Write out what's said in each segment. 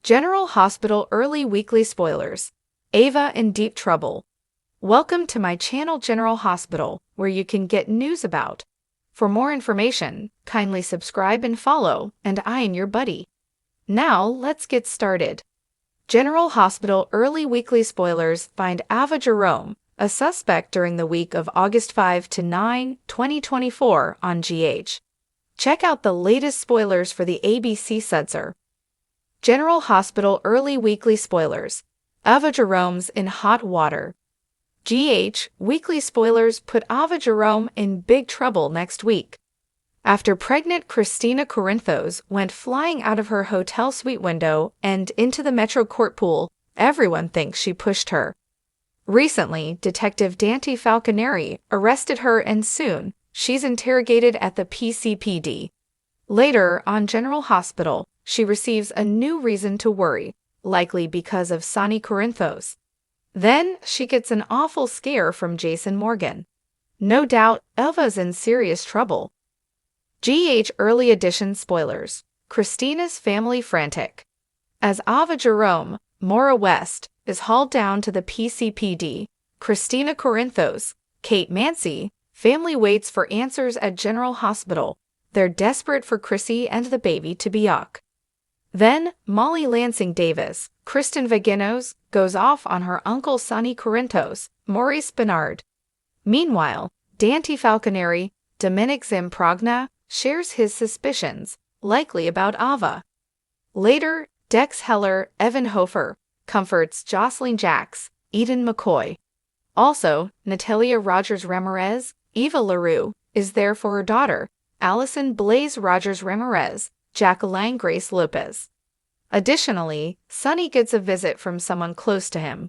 General Hospital Early Weekly Spoilers. Ava in Deep Trouble. Welcome to my channel General Hospital, where you can get news about. For more information, kindly subscribe and follow, and I'm your buddy. Now, let's get started. General Hospital Early Weekly Spoilers find Ava Jerome, a suspect during the week of August 5 to 9, 2024 on GH. Check out the latest spoilers for the ABC Sudser. General Hospital Early Weekly Spoilers. Ava Jerome's in hot water. GH Weekly Spoilers put Ava Jerome in big trouble next week. After pregnant Kristina Corinthos went flying out of her hotel suite window and into the Metro Court pool, everyone thinks she pushed her. Recently, Detective Dante Falconeri arrested her and soon, she's interrogated at the PCPD. Later, on General Hospital, she receives a new reason to worry, likely because of Sani Corinthos. Then, she gets an awful scare from Jason Morgan. No doubt, Ava's in serious trouble. GH Early Edition Spoilers. Kristina's family frantic. As Ava Jerome, Maura West, is hauled down to the PCPD, Kristina Corinthos, Kate Mancy, family waits for answers at General Hospital. They're desperate for Chrissy and the baby to be up. Then, Molly Lansing Davis, Kristen Vaginos, goes off on her uncle Sonny Corinthos, Maurice Bernard. Meanwhile, Dante Falconeri, Dominic Zamprogna, shares his suspicions, likely about Ava. Later, Dex Heller, Evan Hofer, comforts Jocelyn Jacks, Eden McCoy. Also, Natalia Rogers Ramirez, Eva LaRue, is there for her daughter, Allison Blaze Rogers Ramirez, Jacqueline Grace Lopez. Additionally, Sonny gets a visit from someone close to him.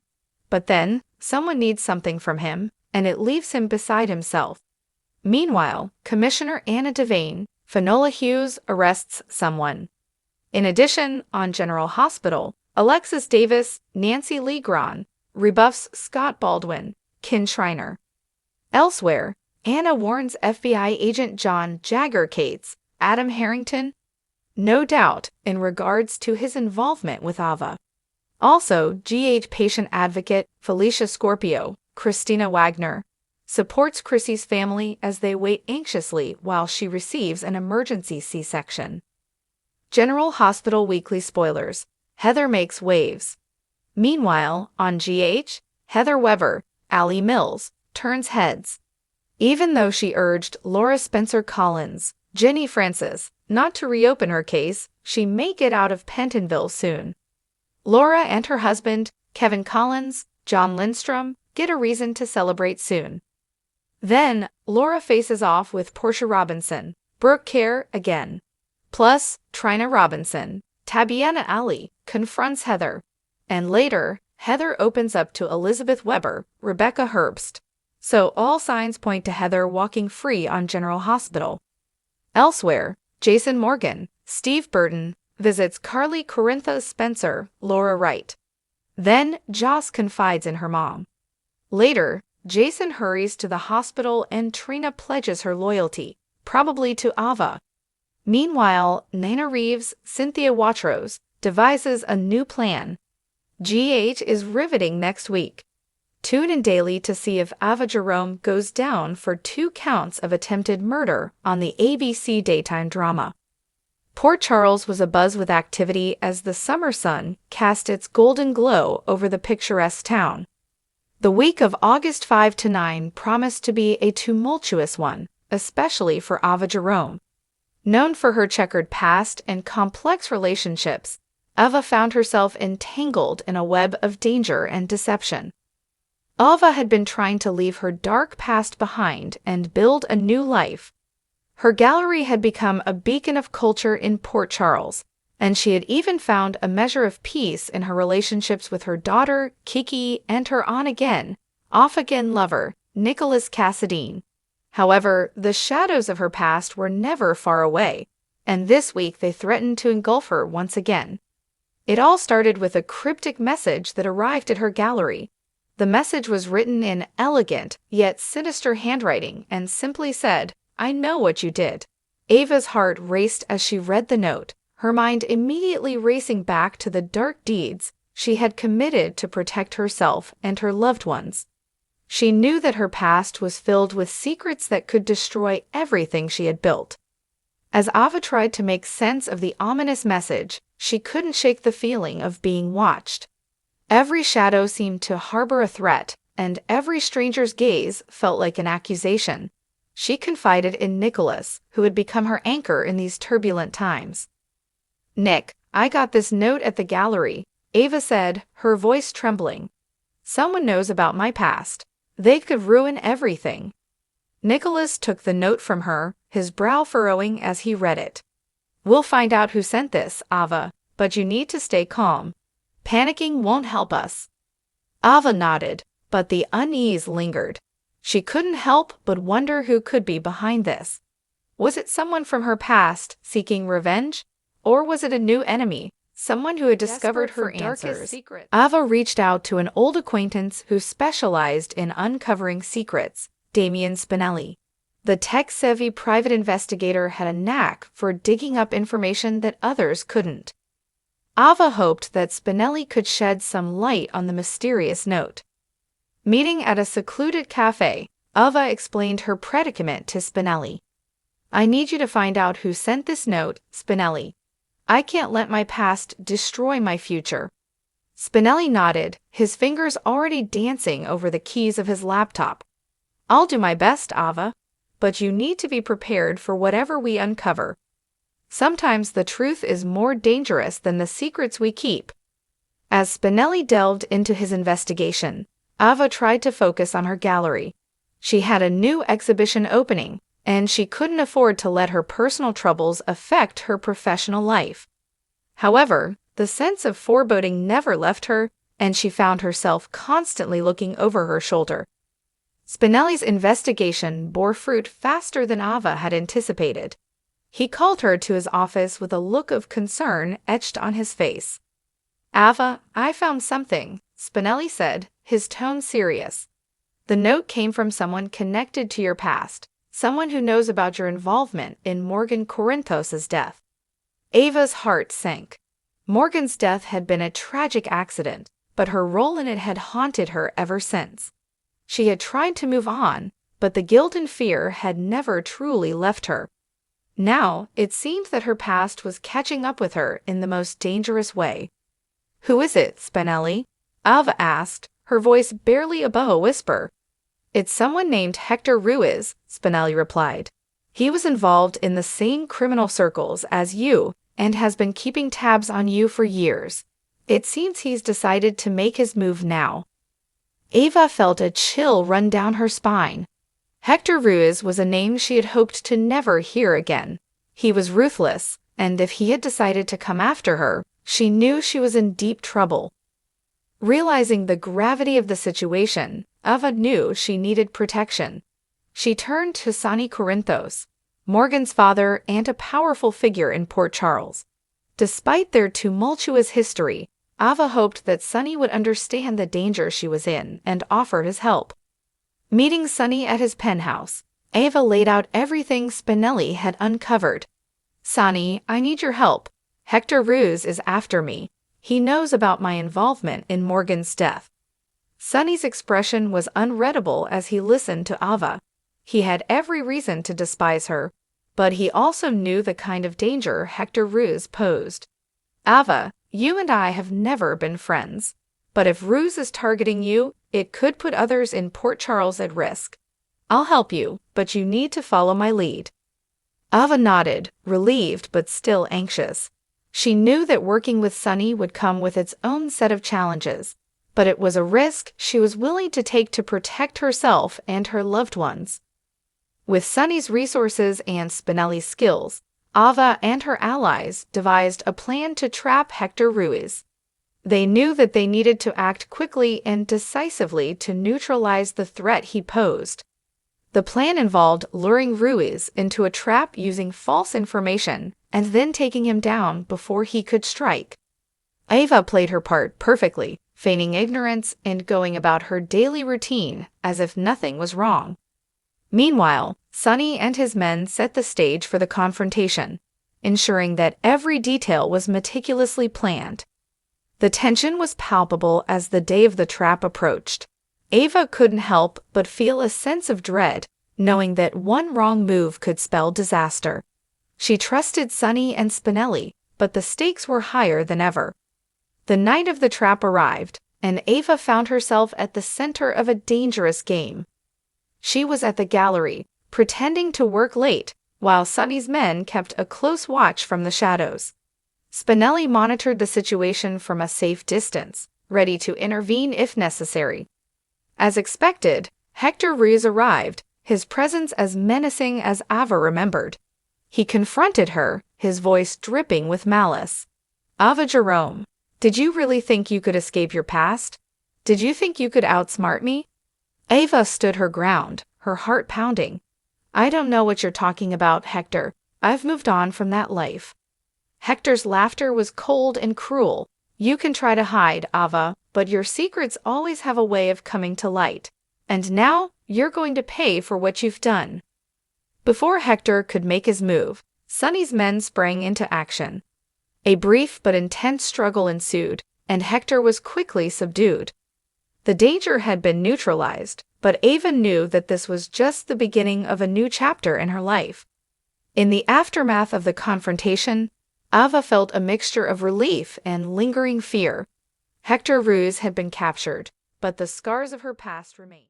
But then, someone needs something from him, and it leaves him beside himself. Meanwhile, Commissioner Anna Devane, Finola Hughes, arrests someone. In addition, on General Hospital, Alexis Davis, Nancy Lee Grahn, rebuffs Scott Baldwin, Ken Schreiner. Elsewhere, Anna warns FBI agent John Jagger Cates, Adam Harrington, no doubt in regards to his involvement with Ava. Also, GH patient advocate Felicia Scorpio, Christina Wagner, supports Chrissy's family as they wait anxiously while she receives an emergency C-section. General Hospital Weekly Spoilers. Heather makes waves. Meanwhile, on GH, Heather Weber, Allie Mills, turns heads. Even though she urged Laura Spencer Collins, Jenny Francis, not to reopen her case, she may get out of Pentonville soon. Laura and her husband, Kevin Collins, John Lindstrom, get a reason to celebrate soon. Then, Laura faces off with Portia Robinson, Brooke Kerr again. Plus, Trina Robinson, Tabiana Ali, confronts Heather. And later, Heather opens up to Elizabeth Weber, Rebecca Herbst. So all signs point to Heather walking free on General Hospital. Elsewhere, Jason Morgan, Steve Burton, visits Carly Corinthos Spencer, Laura Wright. Then, Joss confides in her mom. Later, Jason hurries to the hospital and Trina pledges her loyalty, probably to Ava. Meanwhile, Nana Reeves, Cynthia Watros, devises a new plan. GH is riveting next week. Tune in daily to see if Ava Jerome goes down for 2 counts of attempted murder on the ABC daytime drama. Port Charles was abuzz with activity as the summer sun cast its golden glow over the picturesque town. The week of August 5 to 9 promised to be a tumultuous one, especially for Ava Jerome. Known for her checkered past and complex relationships, Ava found herself entangled in a web of danger and deception. Ava had been trying to leave her dark past behind and build a new life. Her gallery had become a beacon of culture in Port Charles, and she had even found a measure of peace in her relationships with her daughter, Kiki, and her on-again, off-again lover, Nicholas Cassadine. However, the shadows of her past were never far away, and this week they threatened to engulf her once again. It all started with a cryptic message that arrived at her gallery. The message was written in elegant yet sinister handwriting and simply said, "I know what you did." Ava's heart raced as she read the note, her mind immediately racing back to the dark deeds she had committed to protect herself and her loved ones. She knew that her past was filled with secrets that could destroy everything she had built. As Ava tried to make sense of the ominous message, she couldn't shake the feeling of being watched. Every shadow seemed to harbor a threat, and every stranger's gaze felt like an accusation. She confided in Nicholas, who had become her anchor in these turbulent times. "Nick, I got this note at the gallery," Ava said, her voice trembling. "Someone knows about my past. They could ruin everything." Nicholas took the note from her, his brow furrowing as he read it. "We'll find out who sent this, Ava, but you need to stay calm. Panicking won't help us." Ava nodded, but the unease lingered. She couldn't help but wonder who could be behind this. Was it someone from her past seeking revenge? Or was it a new enemy, someone who had discovered her darkest secret? Ava reached out to an old acquaintance who specialized in uncovering secrets, Damien Spinelli. The tech-savvy private investigator had a knack for digging up information that others couldn't. Ava hoped that Spinelli could shed some light on the mysterious note. Meeting at a secluded cafe, Ava explained her predicament to Spinelli. "I need you to find out who sent this note, Spinelli. I can't let my past destroy my future." Spinelli nodded, his fingers already dancing over the keys of his laptop. "I'll do my best, Ava, but you need to be prepared for whatever we uncover. Sometimes the truth is more dangerous than the secrets we keep." As Spinelli delved into his investigation, Ava tried to focus on her gallery. She had a new exhibition opening, and she couldn't afford to let her personal troubles affect her professional life. However, the sense of foreboding never left her, and she found herself constantly looking over her shoulder. Spinelli's investigation bore fruit faster than Ava had anticipated. He called her to his office with a look of concern etched on his face. "Ava, I found something," Spinelli said, his tone serious. "The note came from someone connected to your past, someone who knows about your involvement in Morgan Corinthos' death." Ava's heart sank. Morgan's death had been a tragic accident, but her role in it had haunted her ever since. She had tried to move on, but the guilt and fear had never truly left her. Now, it seemed that her past was catching up with her in the most dangerous way. "Who is it, Spinelli?" Ava asked, her voice barely above a whisper. "It's someone named Hector Ruiz," Spinelli replied. "He was involved in the same criminal circles as you and has been keeping tabs on you for years. It seems he's decided to make his move now." Ava felt a chill run down her spine. Hector Ruiz was a name she had hoped to never hear again. He was ruthless, and if he had decided to come after her, she knew she was in deep trouble. Realizing the gravity of the situation, Ava knew she needed protection. She turned to Sonny Corinthos, Morgan's father and a powerful figure in Port Charles. Despite their tumultuous history, Ava hoped that Sonny would understand the danger she was in and offer his help. Meeting Sonny at his penthouse, Ava laid out everything Spinelli had uncovered. "Sonny, I need your help. Hector Ruiz is after me. He knows about my involvement in Morgan's death." Sonny's expression was unreadable as he listened to Ava. He had every reason to despise her, but he also knew the kind of danger Hector Ruiz posed. "Ava, you and I have never been friends, but if Ruiz is targeting you, it could put others in Port Charles at risk. I'll help you, but you need to follow my lead." Ava nodded, relieved but still anxious. She knew that working with Sonny would come with its own set of challenges, but it was a risk she was willing to take to protect herself and her loved ones. With Sonny's resources and Spinelli's skills, Ava and her allies devised a plan to trap Hector Ruiz. They knew that they needed to act quickly and decisively to neutralize the threat he posed. The plan involved luring Ruiz into a trap using false information and then taking him down before he could strike. Ava played her part perfectly, feigning ignorance and going about her daily routine as if nothing was wrong. Meanwhile, Sonny and his men set the stage for the confrontation. ensuring that every detail was meticulously planned. The tension was palpable as the day of the trap approached. Ava couldn't help but feel a sense of dread, knowing that one wrong move could spell disaster. She trusted Sunny and Spinelli, but the stakes were higher than ever. The night of the trap arrived, and Ava found herself at the center of a dangerous game. She was at the gallery, pretending to work late, while Sunny's men kept a close watch from the shadows. Spinelli monitored the situation from a safe distance, ready to intervene if necessary. As expected, Hector Ruse arrived, his presence as menacing as Ava remembered. He confronted her, his voice dripping with malice. "Ava Jerome, did you really think you could escape your past? Did you think you could outsmart me?" Ava stood her ground, her heart pounding. "I don't know what you're talking about, Hector. I've moved on from that life." Hector's laughter was cold and cruel. "You can try to hide, Ava, but your secrets always have a way of coming to light. And now you're going to pay for what you've done." Before Hector could make his move, Sunny's men sprang into action. A brief but intense struggle ensued, and Hector was quickly subdued. The danger had been neutralized, but Ava knew that this was just the beginning of a new chapter in her life. In the aftermath of the confrontation, Ava felt a mixture of relief and lingering fear. Hector Ruse had been captured, but the scars of her past remained.